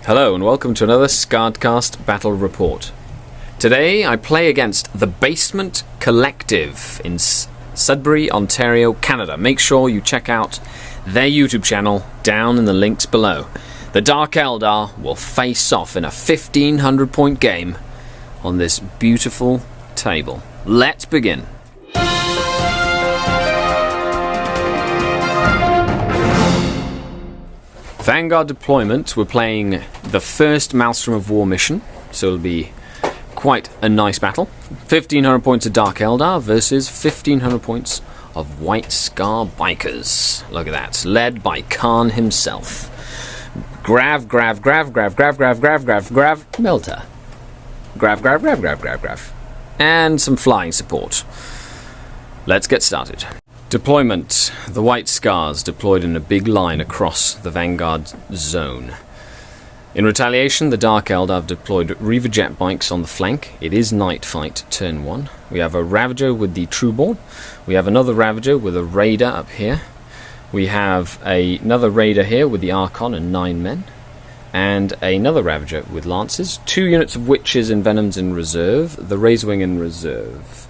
Hello and welcome to another SkaredCast Battle Report. Today I play against the Basement Collective in Sudbury, Ontario, Canada. Make sure you check out their YouTube channel down in the links below. The Dark Eldar will face off in a 1500 point game on this beautiful table. Let's begin. Vanguard deployment, we're playing the first Maelstrom of War mission, so it'll be quite a nice battle. 1500 points of Dark Eldar versus 1500 points of White Scar Bikers. Look at that, led by Khan himself. Grav, Melter. Grav. And some flying support. Let's get started. Deployment. The White Scars deployed in a big line across the Vanguard zone. In retaliation, the Dark Eldar have deployed Reaver jet bikes on the flank. It is night fight, turn 1. We have a Ravager with the Trueborn. We have another Ravager with a Raider up here. We have another Raider here with the Archon and 9 men. And another Ravager with Lances. 2 units of Witches and Venoms in reserve. The Razorwing in reserve.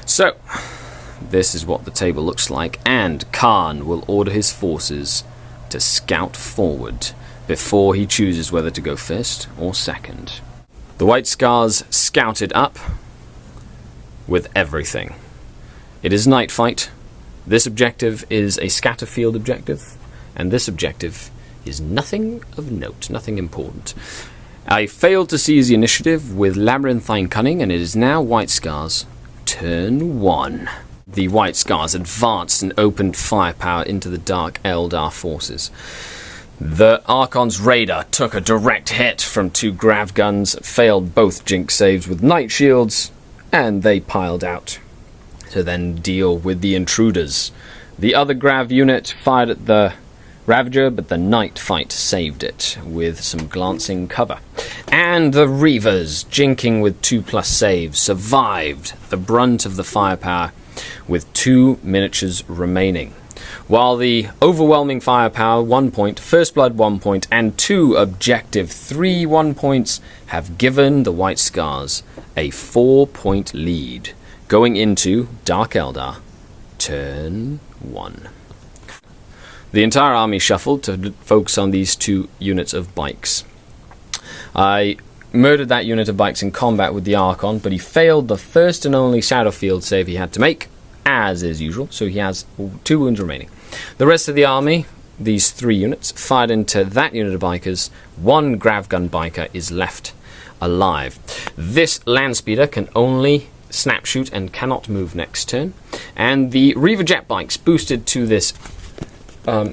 So, this is what the table looks like, and Khan will order his forces to scout forward before he chooses whether to go first or second. The White Scars scouted up with everything. It is night fight. This objective is a scatter field objective, and this objective is nothing of note, nothing important. I failed to seize the initiative with Labyrinthine Cunning, and it is now White Scars turn 1. The White Scars advanced and opened firepower into the Dark Eldar forces. The Archon's Raider took a direct hit from 2 grav guns, failed both Jinx saves with Night Shields, and they piled out to then deal with the intruders. The other grav unit fired at the Ravager, but the night fight saved it with some glancing cover. And the Reavers, jinking with 2+ saves, survived the brunt of the firepower with 2 miniatures remaining. While the overwhelming firepower 1 point, First Blood 1 point, and 2 objective 3 1 points have given the White Scars a 4 point lead going into Dark Eldar turn 1. The entire army shuffled to focus on these 2 units of bikes. I murdered that unit of bikes in combat with the Archon, but he failed the first and only Shadowfield save he had to make, as is usual, so he has 2 wounds remaining. The rest of the army, these 3 units, fired into that unit of bikers. 1 Gravgun biker is left alive. This Landspeeder can only snapshoot and cannot move next turn, and the Reaver jet bikes boosted to this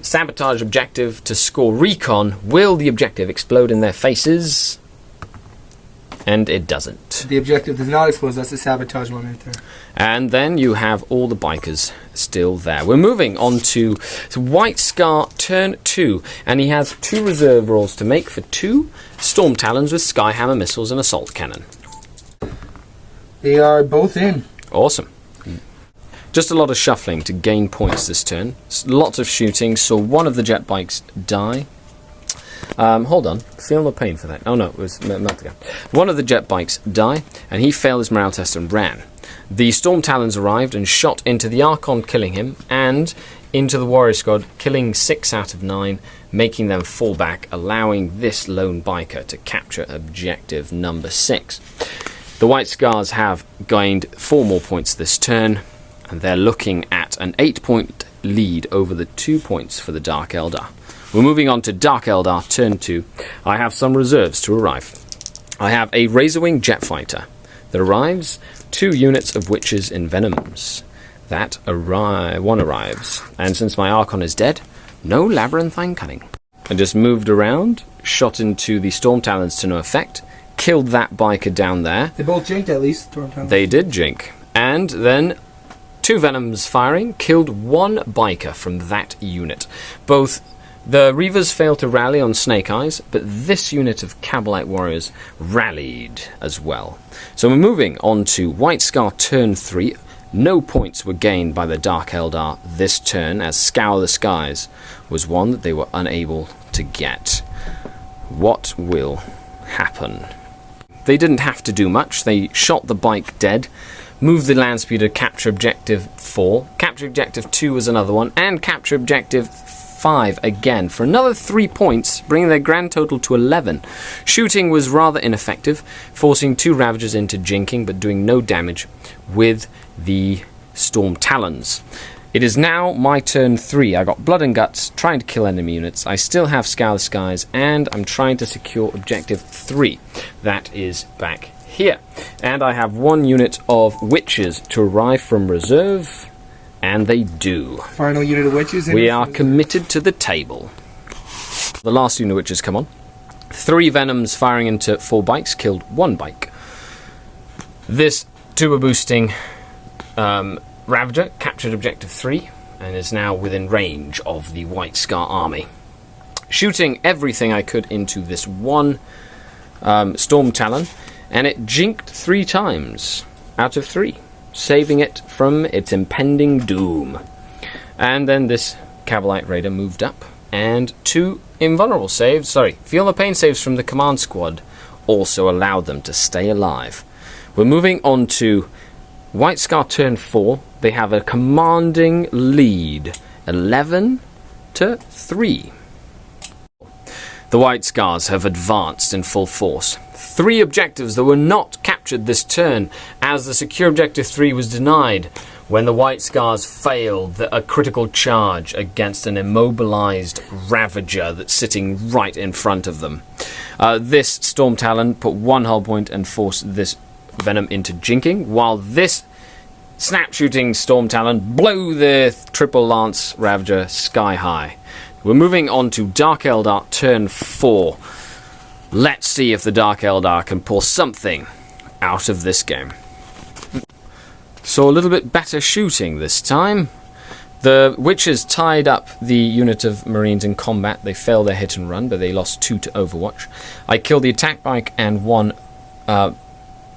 sabotage objective to score recon. Will the objective explode in their faces? And it doesn't. The objective does not explode, that's a sabotage one right there. And then you have all the bikers still there. We're moving on to White Scar turn 2, and he has 2 reserve rolls to make for 2 Storm Talons with Skyhammer missiles and Assault Cannon. They are both in. Awesome. Just a lot of shuffling to gain points this turn. Lots of shooting, so one of the jet bikes die. Hold on, feel no pain for that. Oh no, it was a month ago. One of the jet bikes die, and he failed his morale test and ran. The Storm Talons arrived and shot into the Archon, killing him, and into the Warrior Squad, killing 6 out of 9, making them fall back, allowing this lone biker to capture objective number 6. The White Scars have gained 4 more points this turn, and they're looking at an 8 point lead over the 2 points for the Dark Eldar. We're moving on to Dark Eldar turn 2. I have some reserves to arrive. I have a Razorwing jet fighter that arrives, 2 units of Witches and Venoms. One arrives, and since my Archon is dead, no Labyrinthine Cunning. I just moved around, shot into the Storm Talons to no effect, killed that biker down there. They both jinked at least, Storm Talons. They did jink. And then 2 Venoms firing, killed 1 biker from that unit. Both the Reavers failed to rally on Snake Eyes, but this unit of Cabalite warriors rallied as well. So we're moving on to White Scar turn 3. No points were gained by the Dark Eldar this turn, as Scour the Skies was one that they were unable to get. What will happen? They didn't have to do much. They shot the bike dead, moved the land speeder, capture objective 4, capture objective 2 was another one, and capture objective 5 again for another 3 points, bringing their grand total to 11. Shooting was rather ineffective, forcing 2 Ravagers into jinking, but doing no damage with the Storm Talons. It is now my turn 3. I got Blood and Guts, trying to kill enemy units. I still have Scour the Skies, and I'm trying to secure objective 3. That is back here. And I have 1 unit of Witches to arrive from reserve, and they do. Final unit of Witches. We are committed to the table. The last unit of Witches come on. 3 Venoms firing into 4 bikes, killed 1 bike. This turbo boosting Ravager captured objective 3 and is now within range of the White Scar army. Shooting everything I could into this one Storm Talon, and it jinked 3 times out of 3, saving it from its impending doom. And then this Cavalite Raider moved up, and 2 invulnerable saves, Feel the Pain saves from the command squad also allowed them to stay alive. We're moving on to White Scar turn 4. They have a commanding lead, 11-3. The White Scars have advanced in full force. 3 objectives that were not captured this turn, as the secure objective 3 was denied when the White Scars failed a critical charge against an immobilized Ravager that's sitting right in front of them. This Storm Talon put 1 hull point and forced this Venom into jinking, while this snap shooting Storm Talon blew the triple lance Ravager sky high. We're moving on to Dark Eldar turn 4. Let's see if the Dark Eldar can pull something out of this game. So a little bit better shooting this time. The Witches tied up the unit of Marines in combat. They failed their hit and run, but they lost 2 to Overwatch. I killed the attack bike and 1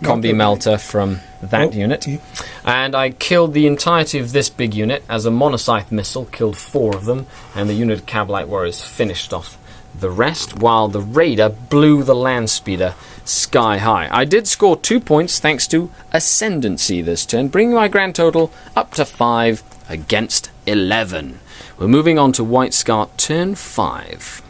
combi melter from that unit, and I killed the entirety of this big unit as a monocyte missile, killed 4 of them, and the unit of Cavalite Warriors finished off the rest, while the Raider blew the land speeder sky high. I did score 2 points thanks to Ascendancy this turn, bringing my grand total up to 5 against 11. We're moving on to White Scar turn 5.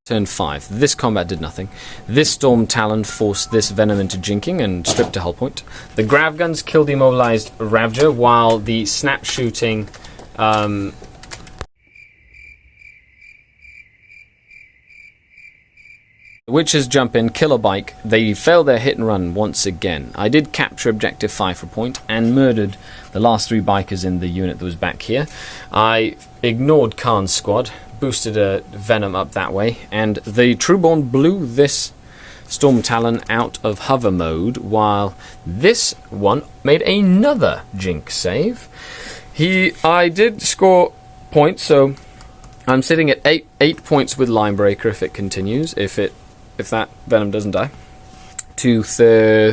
Turn 5. This combat did nothing. This Storm Talon forced this Venom into jinking and stripped a hull point. The Grav Guns killed the immobilized Ravager, while the snap shooting Witches jump in, kill a bike. They fail their hit and run once again. I did capture objective 5 for a point and murdered the last 3 bikers in the unit that was back here. I ignored Khan's squad, boosted a Venom up that way, and the Trueborn blew this Storm Talon out of hover mode, while this one made another jink save. I did score points, so I'm sitting at 8 points with Linebreaker if it continues, if that Venom doesn't die, to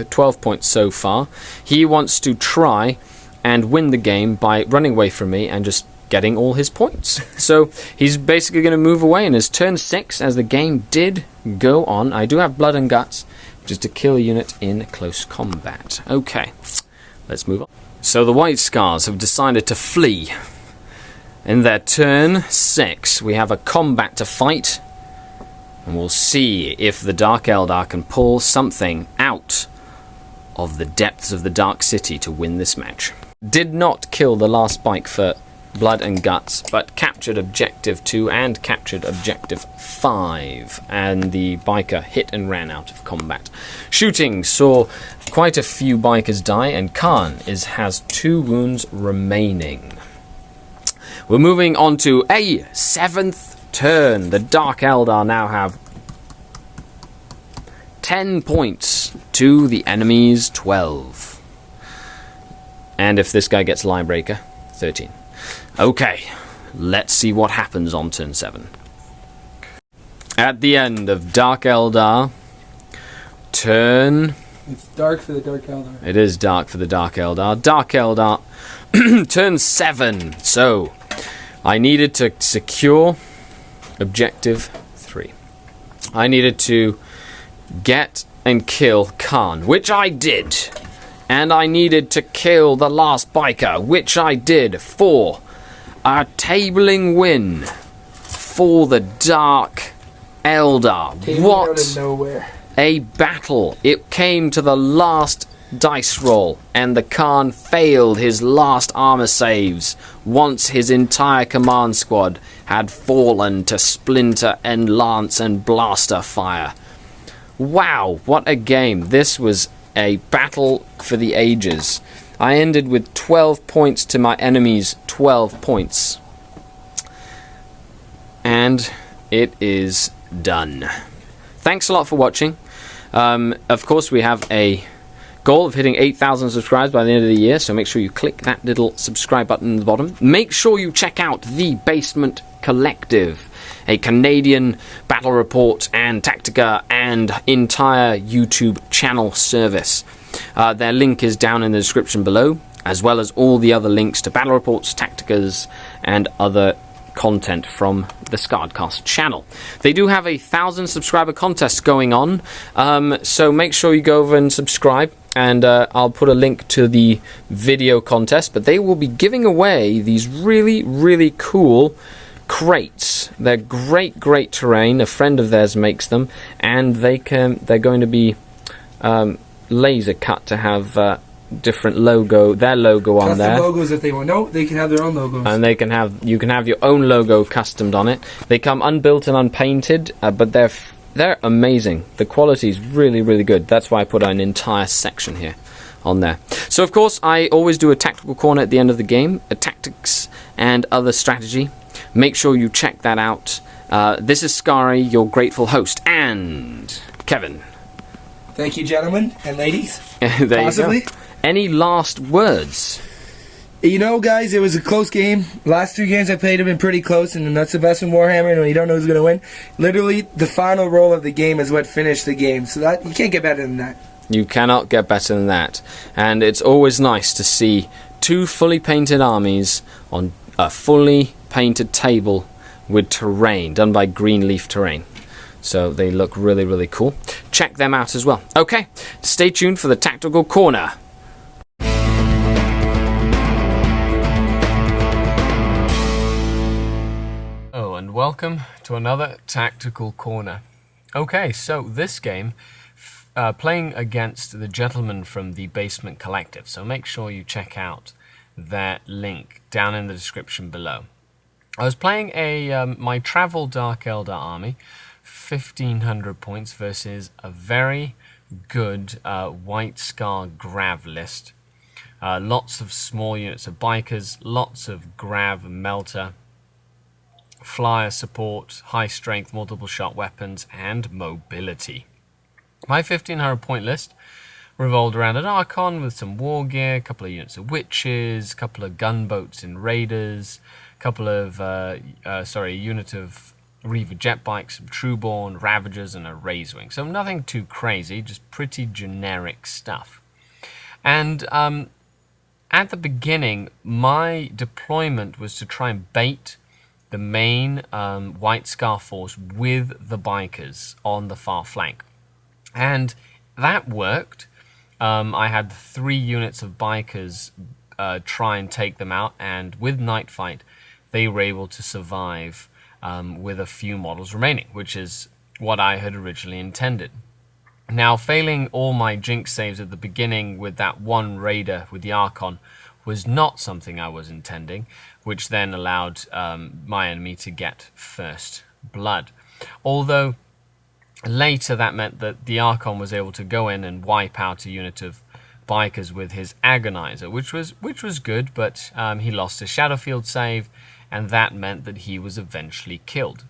12 points so far. He wants to try and win the game by running away from me and just getting all his points. So he's basically going to move away in his turn 6, as the game did go on. I do have Blood and Guts, which is to kill a unit in close combat. Okay, let's move on. So the White Scars have decided to flee. In their turn 6, we have a combat to fight, and we'll see if the Dark Eldar can pull something out of the depths of the Dark City to win this match. Did not kill the last bike for Blood and Guts, but captured objective 2 and captured objective 5, and the biker hit and ran out of combat. Shooting saw quite a few bikers die, and Khan has 2 wounds remaining. We're moving on to a 7th turn. The Dark Eldar now have 10 points to the enemy's 12. And if this guy gets Linebreaker, 13. Okay, let's see what happens on turn 7. At the end of Dark Eldar, turn... It's dark for the Dark Eldar. It is dark for the Dark Eldar. Dark Eldar, turn 7. So, I needed to secure objective 3. I needed to get and kill Khan, which I did. And I needed to kill the last biker, which I did, for a tabling win for the Dark Eldar. Came What out of nowhere. a battle. It came to the last dice roll, and the Khan failed his last armor saves once his entire command squad had fallen to splinter and lance and blaster fire. Wow, what a game. This was a battle for the ages. I ended with 12 points to my enemy's 12 points. And it is done. Thanks a lot for watching. Of course, we have a goal of hitting 8,000 subscribers by the end of the year, so make sure you click that little subscribe button at the bottom. Make sure you check out The Basement Collective, a Canadian battle report and Tactica and entire YouTube channel service. Their link is down in the description below, as well as all the other links to battle reports, tacticas, and other content from the SkaredCast channel. They do have a 1,000 subscriber contest going on, so make sure you go over and subscribe, and I'll put a link to the video contest, but they will be giving away these really, really cool crates. They're great terrain. A friend of theirs makes them, and they're going to be laser cut to have different their logo on there. Custom logos if they want. No, they can have their own logos. And you can have your own logo customed on it. They come unbuilt and unpainted, but they're amazing. The quality is really, really good. That's why I put an entire section here on there. So of course, I always do a tactical corner at the end of the game, a tactics and other strategy. Make sure you check that out. This is Scary, your grateful host, and Kevin. Thank you, gentlemen and ladies. There Possibly. you go. Any last words? You know, guys, it was a close game. Last 3 games I played have been pretty close, and that's the best in Warhammer, and when you don't know who's going to win. Literally, the final roll of the game is what finished the game, so that you can't get better than that. You cannot get better than that. And it's always nice to see 2 fully painted armies on a fully painted table with terrain, done by Greenleaf Terrain. So they look really, really cool. Check them out as well. Okay, stay tuned for the Tactical Corner. Oh, and welcome to another Tactical Corner. Okay, so this game, playing against the gentleman from the Basement Collective. So make sure you check out that link down in the description below. I was playing my Travel Dark Eldar army, 1,500 points versus a very good White Scar Grav list. Lots of small units of bikers, lots of Grav Melter, flyer support, high strength, multiple shot weapons, and mobility. My 1,500 point list revolved around an Archon with some war gear, a couple of units of witches, a couple of gunboats in raiders, a couple of a unit of Reaver jet bikes, some Trueborn, Ravagers, and a Razewing. So nothing too crazy, just pretty generic stuff. And at the beginning, my deployment was to try and bait the main White Scar force with the bikers on the far flank. And that worked. I had 3 units of bikers try and take them out, and with Night Fight, they were able to survive with a few models remaining, which is what I had originally intended. Now, failing all my jinx saves at the beginning with that one raider with the Archon was not something I was intending, which then allowed my enemy to get first blood. Although later that meant that the Archon was able to go in and wipe out a unit of bikers with his Agonizer, which was good, but he lost his Shadowfield save, and that meant that he was eventually killed.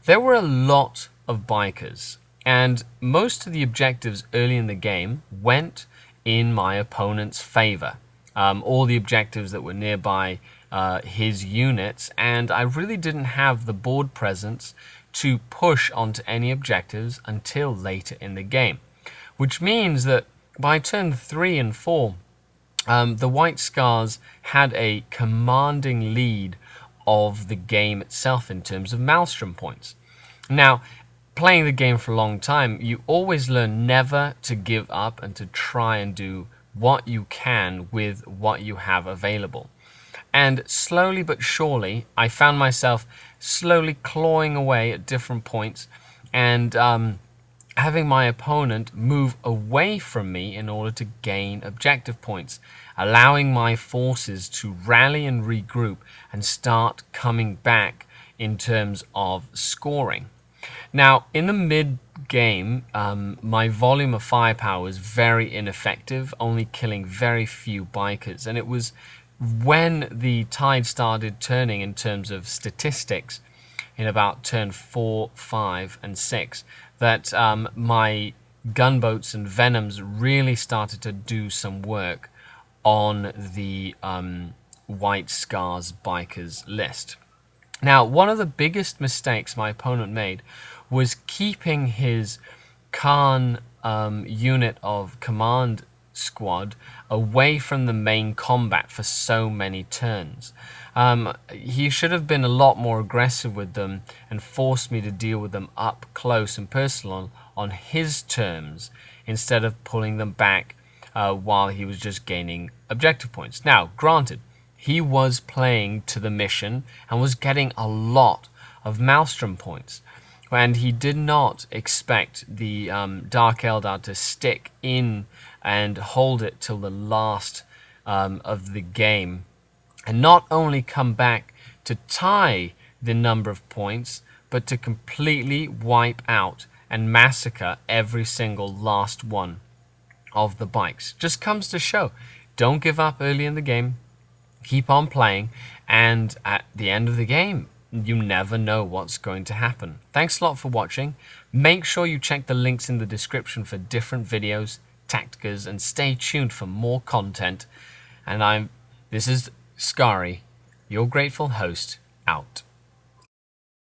There were a lot of bikers, and most of the objectives early in the game went in my opponent's favor. All the objectives that were nearby his units, and I really didn't have the board presence to push onto any objectives until later in the game, which means that by turn 3 and 4, the White Scars had a commanding lead of the game itself in terms of maelstrom points. Now, playing the game for a long time, you always learn never to give up and to try and do what you can with what you have available. And slowly but surely, I found myself slowly clawing away at different points and having my opponent move away from me in order to gain objective points, allowing my forces to rally and regroup and start coming back in terms of scoring. Now, in the mid-game, my volume of firepower was very ineffective, only killing very few bikers, and it was when the tide started turning in terms of statistics in about turn 4, 5, and 6 that my gunboats and venoms really started to do some work on the White Scars bikers list. Now, one of the biggest mistakes my opponent made was keeping his Khan unit of command squad away from the main combat for so many turns. He should have been a lot more aggressive with them and forced me to deal with them up close and personal on his terms instead of pulling them back while he was just gaining objective points. Now, granted, he was playing to the mission and was getting a lot of maelstrom points, and he did not expect the Dark Eldar to stick in and hold it till the last of the game, and not only come back to tie the number of points, but to completely wipe out and massacre every single last one of the bikes. Just comes to show, don't give up early in the game, keep on playing, and at the end of the game, you never know what's going to happen. Thanks a lot for watching. Make sure you check the links in the description for different videos, tacticas, and stay tuned for more content. And this is Skari, your grateful host, out.